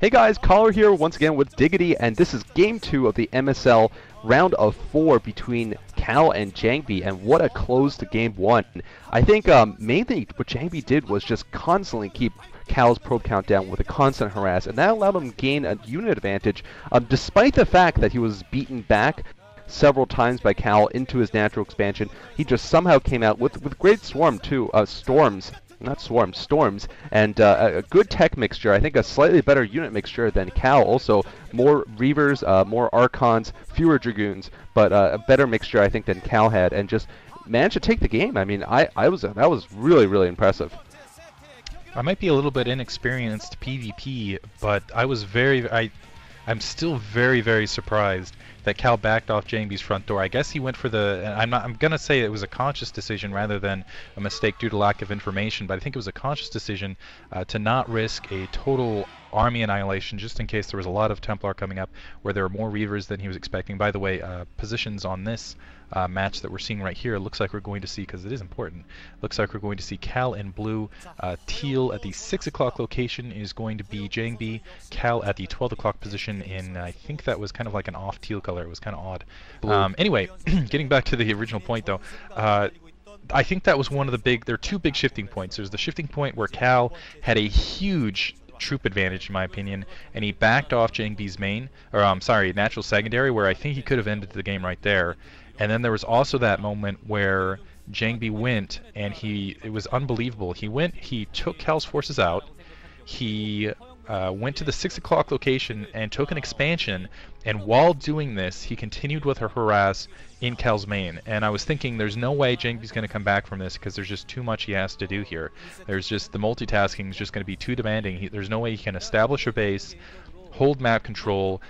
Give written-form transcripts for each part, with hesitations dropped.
Hey guys, Caller here once again with Diggity, and this is Game 2 of the MSL Round of 4 between Kal and Jangbi, and what a close to Game 1. I think mainly what Jangbi did was just constantly keep Kal's probe count down with a constant harass, and that allowed him to gain a unit advantage, despite the fact that he was beaten back several times by Kal into his natural expansion. He just somehow came out with great storms, and a good tech mixture. I think a slightly better unit mixture than Kal. Also, more Reavers, more Archons, fewer Dragoons, but a better mixture I think than Kal had, and just managed to take the game. I mean, that was really impressive. I might be a little bit inexperienced PvP, but I'm still very surprised that Kal backed off Jangbi's front door. I guess he went for I'm gonna say it was a conscious decision rather than a mistake due to lack of information, but I think it was a conscious decision to not risk a total army annihilation just in case there was a lot of Templar coming up where there are more Reavers than he was expecting. By the way, positions on this match that we're seeing right here, looks like we're going to see, because it is important, looks like we're going to see Kal in blue. Teal at the 6 o'clock location is going to be Jangbi. Kal at the 12 o'clock position in, I think that was kind of like an off teal color. It was kind of odd. Anyway, getting back to the original point though, I think that was one of there are two big shifting points. There's the shifting point where Kal had a huge troop advantage in my opinion, and he backed off Jangbi's natural secondary, where I think he could have ended the game right there. And then there was also that moment where Jangbi went, and it was unbelievable. He took Kal's forces out, he went to the 6 o'clock location and took an expansion, and while doing this, he continued with her harass in Kal's main. And I was thinking, there's no way Jangbi's going to come back from this, because there's just too much he has to do here. There's just, the multitasking is just going to be too demanding. There's no way he can establish a base, hold map control,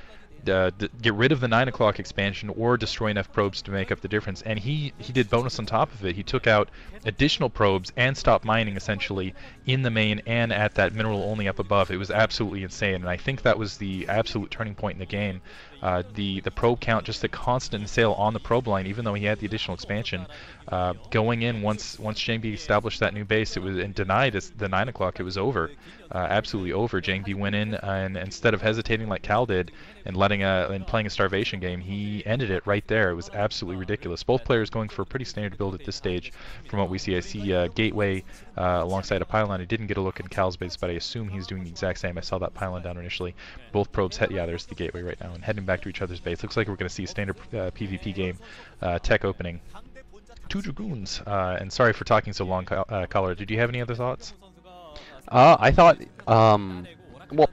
get rid of the 9 o'clock expansion, or destroy enough probes to make up the difference. And he did bonus on top of it. He took out additional probes and stopped mining essentially in the main and at that mineral only up above. It was absolutely insane, and I think that was the absolute turning point in the game. The probe count, just the constant sale on the probe line, even though he had the additional expansion, going in once Jangbi established that new base, it was and denied the 9 o'clock. It was over, absolutely over. Jangbi went in, and instead of hesitating like Kal did and playing a starvation game, he ended it right there. It was absolutely ridiculous. Both players going for a pretty standard build at this stage, from what we see. I see Gateway alongside a pylon. I didn't get a look in Kal's base, but I assume he's doing the exact same. I saw that pylon down initially. Both probes there's the Gateway right now, and heading back to each other's base. Looks like we're going to see a standard PvP game, tech opening. 2 Dragoons, and sorry for talking so long, Caller. Did you have any other thoughts? I thought, well,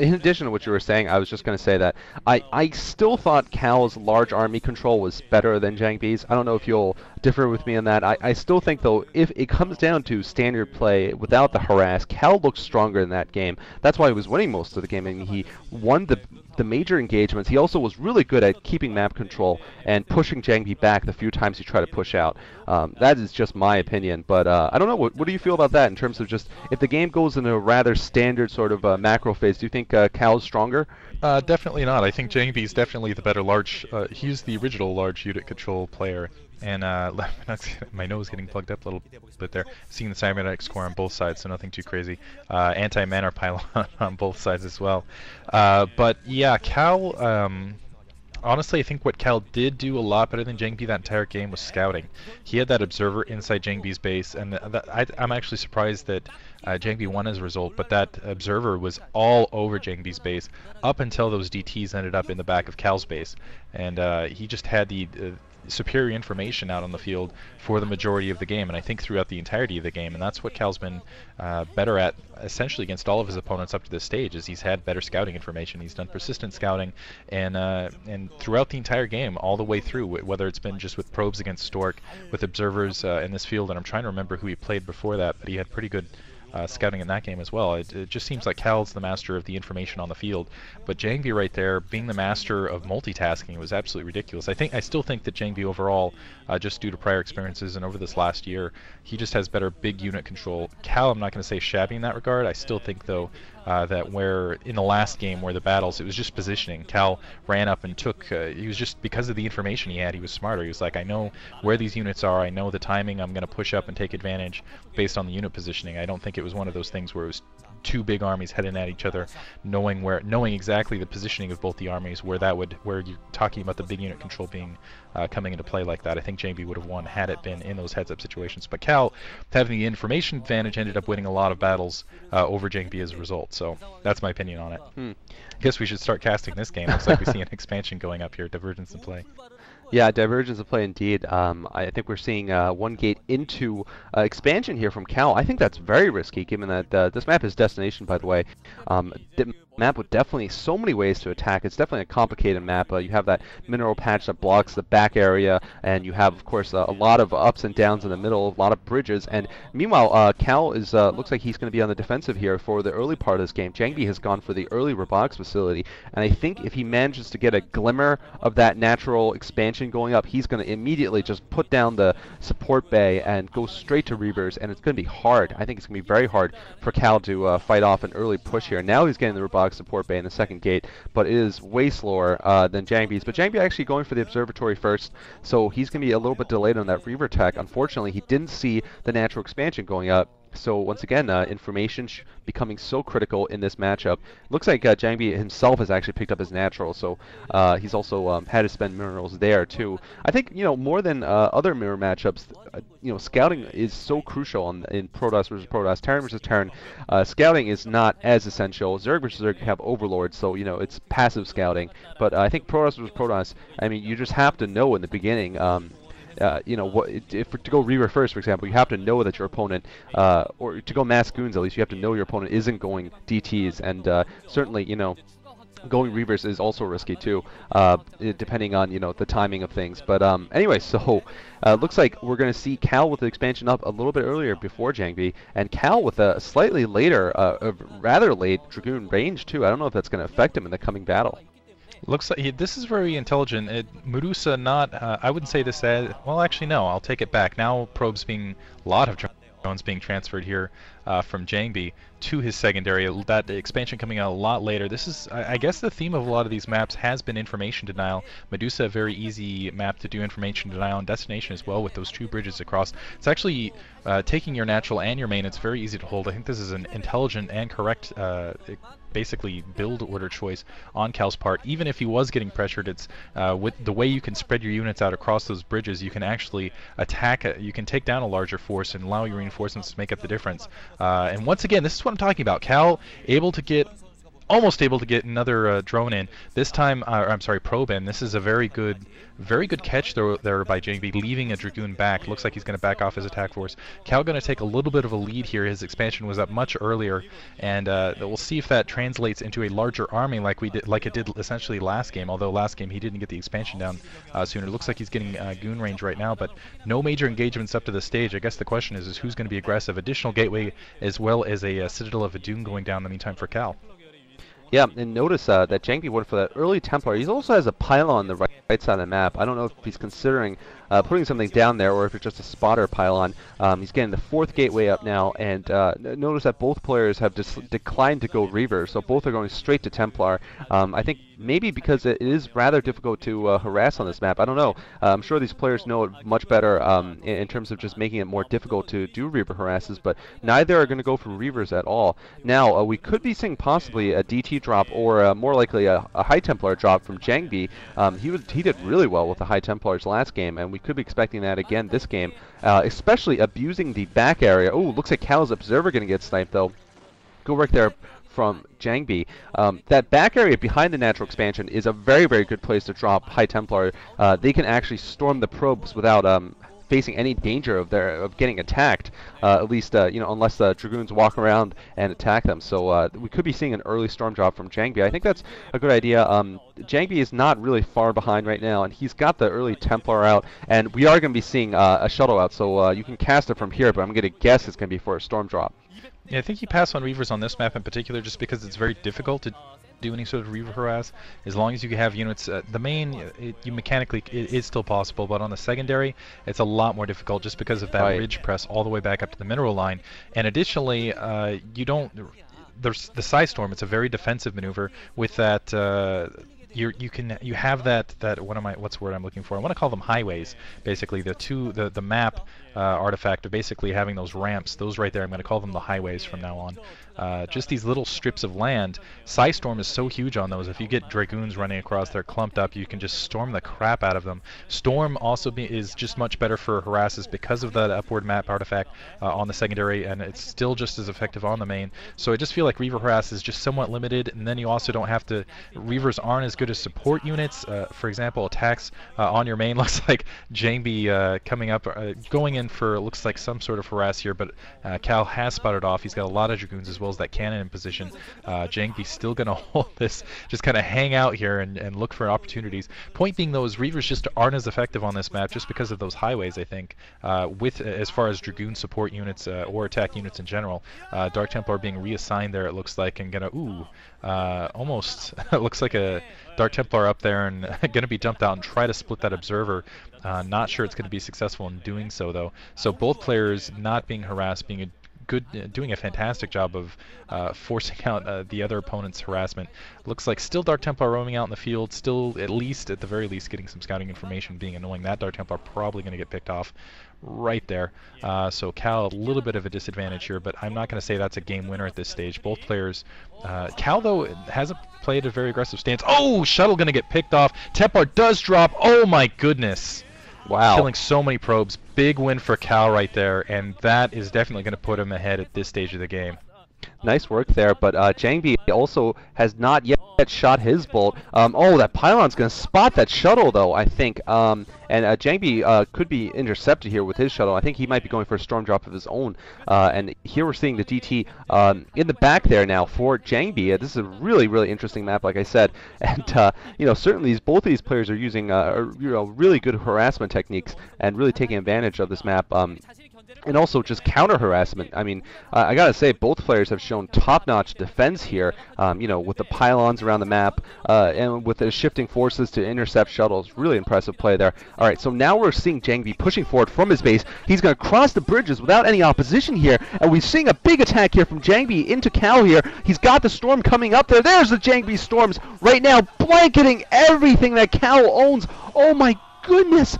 in addition to what you were saying, I was just going to say that I still thought Kal's large army control was better than Jangbi's. I don't know if you'll differ with me on that. I still think, though, if it comes down to standard play without the harass, Kal looks stronger in that game. That's why he was winning most of the game. I mean, he won the major engagements. He also was really good at keeping map control and pushing Jangbi back the few times he tried to push out. That is just my opinion, but I don't know. What do you feel about that in terms of just if the game goes in a rather standard sort of macro phase? Do you think Kal's stronger? Definitely not. I think Jangbi is definitely the better large. He's the original large unit control player. And my nose getting plugged up a little bit there. Seeing the cybernetics core on both sides, so nothing too crazy. Anti-manar pylon on both sides as well. But yeah, Kal. Honestly, I think what Kal did do a lot better than Jangbi that entire game was scouting. He had that observer inside Jangbi's base, and I'm actually surprised that Jangbi won as a result, but that observer was all over Jangbi's base up until those DTs ended up in the back of Kal's base. And he just had the superior information out on the field for the majority of the game, and I think throughout the entirety of the game, and that's what Kal's been better at essentially against all of his opponents up to this stage, is he's had better scouting information. He's done persistent scouting, and throughout the entire game, all the way through, whether it's been just with probes against Stork, with observers in this field, and I'm trying to remember who he played before that, but he had pretty good scouting in that game as well. It just seems like Kal's the master of the information on the field, but Jangbi right there being the master of multitasking was absolutely ridiculous. I still think that Jangbi overall, just due to prior experiences and over this last year, he just has better big unit control. Kal, I'm not going to say shabby in that regard. I still think though that where in the last game where the battles, it was just positioning. Kal ran up and took, he was just, because of the information he had, he was smarter. He was like, I know where these units are, I know the timing, I'm going to push up and take advantage based on the unit positioning. I don't think it was one of those things where it was two big armies heading at each other, knowing exactly the positioning of both the armies, where you're talking about the big unit control being coming into play like that. I think Jangbi would have won had it been in those heads-up situations. But Cal, having the information advantage, ended up winning a lot of battles over Jangbi as a result. So that's my opinion on it. I guess we should start casting this game. Looks like we see an expansion going up here, Divergence in play. Yeah, divergence of play indeed. I think we're seeing one gate into expansion here from Cal. I think that's very risky, given that this map is destination, by the way. The map with definitely so many ways to attack. It's definitely a complicated map. You have that mineral patch that blocks the back area, and you have, of course, a lot of ups and downs in the middle, a lot of bridges. And meanwhile, Cal is looks like he's going to be on the defensive here for the early part of this game. Jangbi has gone for the early robotics facility, and I think if he manages to get a glimmer of that natural expansion going up, he's going to immediately just put down the support bay and go straight to Reavers, and it's going to be hard. I think it's going to be very hard for Cal to fight off an early push here. Now he's getting the robotics support bay in the second gate, but it is way slower than Jangbi's. But Jangbi actually going for the observatory first, so he's going to be a little bit delayed on that Reaver tech. Unfortunately, he didn't see the natural expansion going up. So once again, information becoming so critical in this matchup. Looks like Jangbi himself has actually picked up his natural, so he's also had to spend minerals there too. I think, you know, more than other mirror matchups, you know, scouting is so crucial in Protoss versus Protoss. Terran versus Terran, scouting is not as essential. Zerg versus Zerg have overlords, so, you know, it's passive scouting. But I think Protoss versus Protoss, I mean, you just have to know in the beginning. You know, if to go Reaver first, for example, you have to know that your opponent, or to go mass goons at least, you have to know your opponent isn't going DTs, and certainly, you know, going Reavers is also risky too, depending on, you know, the timing of things. But anyway, so looks like we're going to see Cal with the expansion up a little bit earlier before Jangbi, and Cal with a slightly later, rather late Dragoon range too. I don't know if that's going to affect him in the coming battle. Looks like this is very intelligent. Medusa not, I wouldn't say this as, well actually no, I'll take it back. Now probes being, a lot of drones being transferred here from Jangbi to his secondary. That expansion coming out a lot later. This is, I guess the theme of a lot of these maps has been information denial. Medusa, a very easy map to do information denial, and destination as well with those two bridges across. It's actually taking your natural and your main, it's very easy to hold. I think this is an intelligent and correct basically build order choice on Cal's part. Even if he was getting pressured, it's with the way you can spread your units out across those bridges, you can actually attack, you can take down a larger force and allow your reinforcements to make up the difference. And once again, this is what I'm talking about. Cal almost able to get another drone in. This time, I'm sorry, probe in. This is a very good catch there by Jangbi, leaving a Dragoon back. Looks like he's going to back off his attack force. Cal going to take a little bit of a lead here. His expansion was up much earlier, and we'll see if that translates into a larger army like it did essentially last game. Although last game he didn't get the expansion down sooner. It looks like he's getting goon range right now, but no major engagements up to the stage. I guess the question is who's going to be aggressive? Additional gateway as well as a Citadel of Adun going down in the meantime for Cal. Yeah, and notice that Jangbi went for that early Templar. He also has a pylon on the right side of the map. I don't know if he's considering putting something down there or if it's just a spotter pylon. He's getting the fourth gateway up now, and notice that both players have declined to go Reaver, so both are going straight to Templar. I think maybe because it is rather difficult to harass on this map. I don't know. I'm sure these players know it much better in terms of just making it more difficult to do Reaver harasses, but neither are going to go for Reavers at all. Now, we could be seeing possibly a DT drop or more likely a High Templar drop from Jangbi. He did really well with the High Templars last game, and we could be expecting that again this game, especially abusing the back area. Oh, looks like Cal's Observer going to get sniped though. Go right there from Jangbi. That back area behind the natural expansion is a very, very good place to drop High Templar. They can actually storm the probes without facing any danger of getting attacked, at least you know, unless the Dragoons walk around and attack them. So we could be seeing an early storm drop from Jangbi. I think that's a good idea. Jangbi is not really far behind right now, and he's got the early Templar out, and we are going to be seeing a shuttle out, so you can cast it from here, but I'm going to guess it's going to be for a storm drop. Yeah, I think you pass on Reavers on this map in particular just because it's very difficult to do any sort of Reaver harass. As long as you have units, the main, you mechanically, it is still possible, but on the secondary, it's a lot more difficult just because of that ridge press all the way back up to the mineral line. And additionally, you don't, there's the Psy Storm, it's a very defensive maneuver with that, you have that what's the word I'm looking for? I want to call them highways. Basically, the map artifact of basically having those ramps, those right there, I'm going to call them the highways from now on. Just these little strips of land. Storm is so huge on those. If you get Dragoons running across there clumped up, you can just storm the crap out of them. Storm also is just much better for harasses because of that upward map artifact on the secondary, and it's still just as effective on the main. So I just feel like Reaver harass is just somewhat limited, and then you also don't have to. Reavers aren't as good as support units. For example, attacks on your main looks like Jangbi coming up, going in for looks like some sort of harass here, but Kal has spotted off. He's got a lot of Dragoons as well as that cannon in position. Jangbi's still going to hold this, just kind of hang out here and look for opportunities. Point being, those Reavers just aren't as effective on this map just because of those highways, I think, with as far as Dragoon support units or attack units in general. Dark Templar being reassigned there, it looks like, and gonna, almost looks like a Dark Templar up there and gonna be dumped out and try to split that Observer. Not sure it's going to be successful in doing so, though. So both players not being harassed, being doing a fantastic job of forcing out the other opponent's harassment. Looks like still Dark Templar roaming out in the field, still at the very least getting some scouting information, being annoying. That Dark Templar probably going to get picked off right there. So Kal a little bit of a disadvantage here, but I'm not going to say that's a game winner at this stage. Both players, Kal though hasn't played a very aggressive stance. Oh, Shuttle going to get picked off. Templar does drop. Oh my goodness. Wow. Killing so many probes. Big win for Kal right there, and that is definitely going to put him ahead at this stage of the game. Nice work there, but Jangbi also has not yet shot his bolt. Oh, that pylon's going to spot that shuttle, though, I think. And Jangbi could be intercepted here with his shuttle. I think he might be going for a storm drop of his own. And here we're seeing the DT in the back there now for Jangbi. This is a really, really interesting map, like I said. And, certainly both of these players are using really good harassment techniques and really taking advantage of this map. And also just counter harassment. I mean, I gotta say, both players have shown top-notch defense here. With the pylons around the map and with the shifting forces to intercept shuttles. Really impressive play there. All right, so now we're seeing Jangbi pushing forward from his base. He's gonna cross the bridges without any opposition here, and we're seeing a big attack here from Jangbi into Kal here. He's got the storm coming up there. There's the Jangbi storms right now, blanketing everything that Kal owns. Oh my goodness.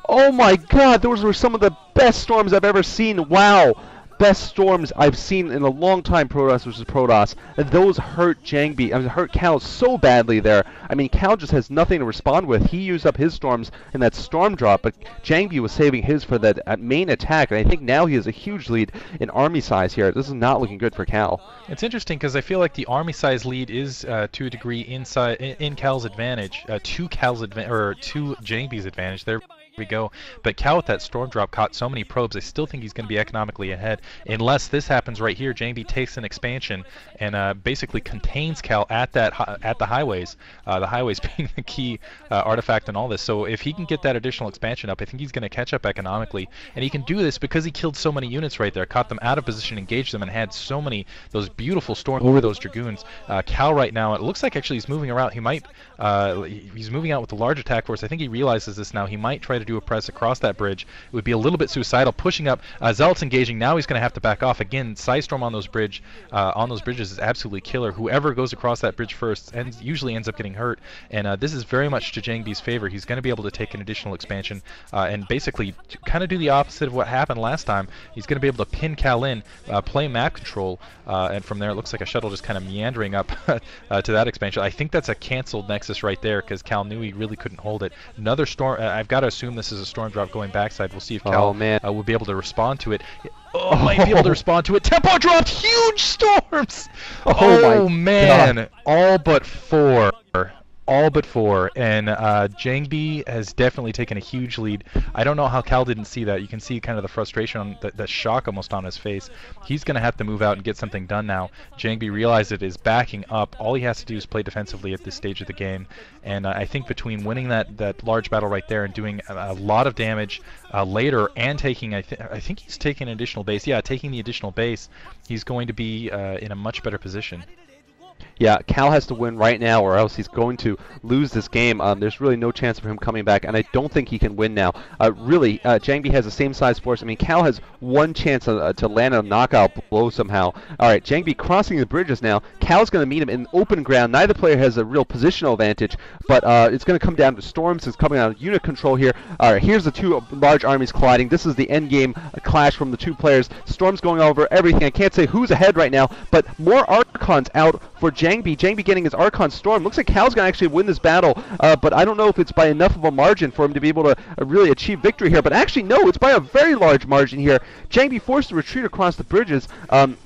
Oh my god, those were some of the best storms I've ever seen. Wow. Best storms I've seen in a long time, Protoss versus Protoss. And those hurt Jangbi. Hurt Kal so badly there. I mean, Kal just has nothing to respond with. He used up his storms in that storm drop, but Jangbi was saving his for that main attack. And I think now he has a huge lead in army size here. This is not looking good for Kal. It's interesting because I feel like the army size lead is to a degree in Kal's advantage, to Jangbi's advantage. There we go. But Kal with that storm drop caught so many probes, I still think he's going to be economically ahead. Unless this happens right here, Jangbi takes an expansion and basically contains Kal at the highways. The highways being the key artifact in all this. So if he can get that additional expansion up, I think he's going to catch up economically. And he can do this because he killed so many units right there, caught them out of position, engaged them, and had so many those beautiful storms over those Dragoons. Kal right now, it looks like actually he's moving around. He might, he's moving out with a large attack force. I think he realizes this now. He might try to do a press across that bridge. It would be a little bit suicidal, pushing up. Zealot's engaging. Now he's going to have to back off again. Sidestorm on those bridges is absolutely killer. Whoever goes across that bridge first usually ends up getting hurt. And this is very much to Jangbi's favor. He's going to be able to take an additional expansion and basically kind of do the opposite of what happened last time. He's going to be able to pin Kal in, play map control, and from there it looks like a shuttle just kind of meandering up to that expansion. I think that's a canceled Nexus right there because Kal knew he really couldn't hold it. Another storm. I've got to assume this is a storm drop going backside. We'll see if Kal will be able to respond to it. Might be able to respond to it. Tempo dropped huge storms. Oh man, God. All but four. All but four, and Jangbi has definitely taken a huge lead. I don't know how Kal didn't see that. You can see kind of the frustration, the shock almost on his face. He's going to have to move out and get something done now. Jangbi realized it is backing up. All he has to do is play defensively at this stage of the game, and I think between winning that large battle right there and doing a lot of damage later and taking, I think he's taking an additional base. Yeah, taking the additional base, he's going to be in a much better position. Yeah, Cal has to win right now, or else he's going to lose this game. There's really no chance for him coming back, and I don't think he can win now. Really, Jangbi has the same size force. I mean, Cal has one chance to land a knockout blow somehow. All right, Jangbi crossing the bridges now. Cal's going to meet him in open ground. Neither player has a real positional advantage, but it's going to come down to Storms. It's coming out of unit control here. All right, here's the two large armies colliding. This is the end game clash from the two players. Storm's going over everything. I can't say who's ahead right now, but more Archons out for Jangbi. Jangbi getting his Archon Storm. Looks like Cal's going to actually win this battle, but I don't know if it's by enough of a margin for him to be able to really achieve victory here. But actually, no, it's by a very large margin here. Jangbi forced to retreat across the bridges.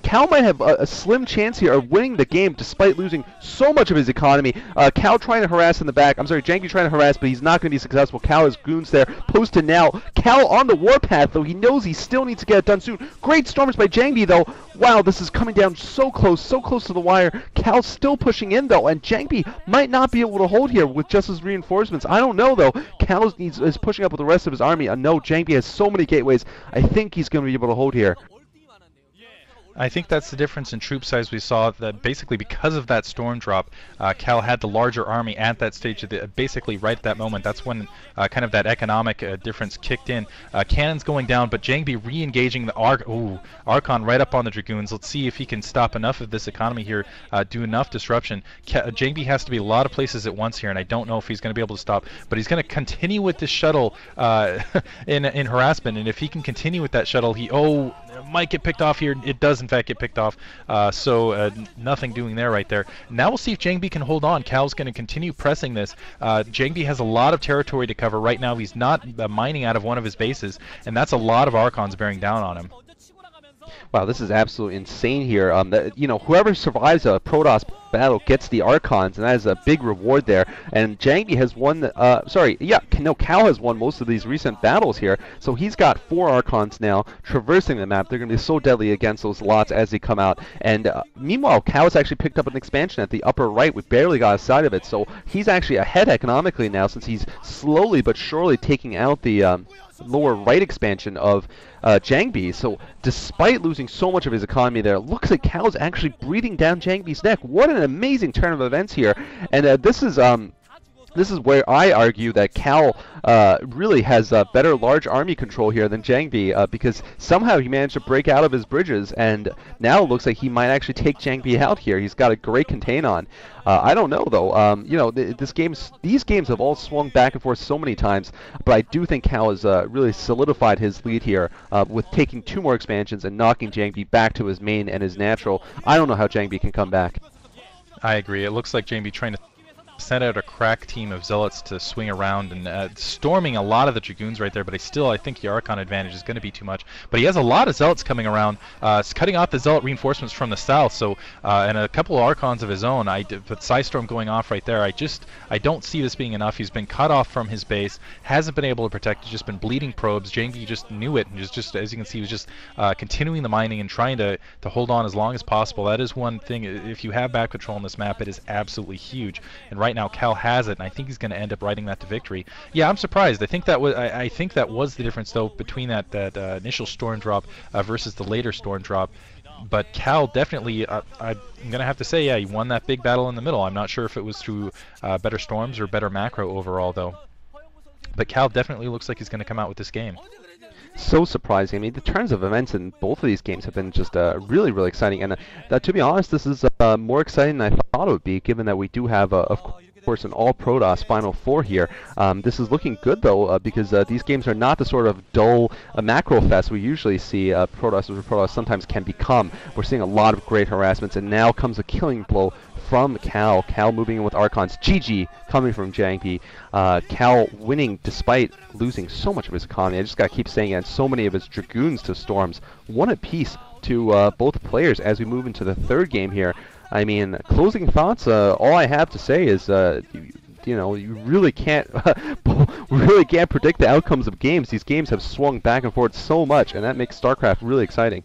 Cal might have a slim chance here of winning the game despite losing so much of his economy. Cal trying to harass in the back. I'm sorry, Jangbi trying to harass, but he's not going to be successful. Cal has goons there. Posted now. Cal on the warpath, though. He knows he still needs to get it done soon. Great storms by Jangbi, though. Wow, this is coming down so close to the wire. Cal's still pushing in, though, and Jangbi might not be able to hold here with just his reinforcements. I don't know, though. Cal is pushing up with the rest of his army. No, Jangbi has so many gateways. I think he's going to be able to hold here. I think that's the difference in troop size we saw, that basically because of that storm drop, Cal had the larger army at that stage, basically right at that moment. That's when kind of that economic difference kicked in. Cannons going down, but Jangbi re-engaging the Archon right up on the Dragoons. Let's see if he can stop enough of this economy here, do enough disruption. Jangbi has to be a lot of places at once here, and I don't know if he's going to be able to stop, but he's going to continue with this shuttle in harassment, and if he can continue with that shuttle, he might get picked off here. It does in fact get picked off, so nothing doing there right there. Now we'll see if Jangbi can hold on. Cal's going to continue pressing this. Jangbi has a lot of territory to cover right now. He's not mining out of one of his bases, and that's a lot of Archons bearing down on him. Wow, this is absolutely insane here. Whoever survives a Protoss battle gets the Archons, and that is a big reward there. And Jangbi has won Cal has won most of these recent battles here, so he's got 4 Archons now traversing the map. They're going to be so deadly against those lots as they come out. And meanwhile, Cal has actually picked up an expansion at the upper right. We barely got a side of it, so he's actually ahead economically now, since he's slowly but surely taking out the lower right expansion of Jangbi. So despite losing so much of his economy there, looks like Cal's actually breathing down Jangbi's neck. What an amazing turn of events here. And this is where I argue that Cal really has better large army control here than Jangbi, because somehow he managed to break out of his bridges, and now it looks like he might actually take Jangbi out here. He's got a great contain on. I don't know, though. These games have all swung back and forth so many times, but I do think Cal has really solidified his lead here with taking 2 more expansions and knocking Jangbi back to his main and his natural. I don't know how Jangbi can come back. I agree. It looks like Jangbi trying to sent out a crack team of Zealots to swing around and storming a lot of the Dragoons right there, but I think the Archon advantage is going to be too much. But he has a lot of Zealots coming around, cutting off the Zealot reinforcements from the south, so and a couple of Archons of his own. But Psystorm going off right there, I don't see this being enough. He's been cut off from his base, hasn't been able to protect, he's just been bleeding probes. Jangbi just knew it, and just as you can see, he was just continuing the mining and trying to hold on as long as possible. That is one thing, if you have back control on this map, it is absolutely huge. And right now Cal has it, and I think he's going to end up riding that to victory. Yeah, I'm surprised. I think that was the difference, though, between that initial storm drop versus the later storm drop. But Cal definitely, I'm going to have to say, yeah, he won that big battle in the middle. I'm not sure if it was through better storms or better macro overall, though. But Cal definitely looks like he's going to come out with this game. So surprising. I mean, the turns of events in both of these games have been just really, really exciting. And to be honest, this is more exciting than I thought it would be, given that we do have, of course, an all-Protoss Final Four here. This is looking good, though, because these games are not the sort of dull macro fest we usually see Protoss sometimes can become. We're seeing a lot of great harassments, and now comes a killing blow from Cal. Cal moving in with Archons. GG coming from Jangbi. Cal winning despite losing so much of his economy. I just gotta keep saying it. And so many of his Dragoons to Storms. One apiece to both players as we move into the third game here. I mean, closing thoughts. All I have to say is, you really can't predict the outcomes of games. These games have swung back and forth so much, and that makes StarCraft really exciting.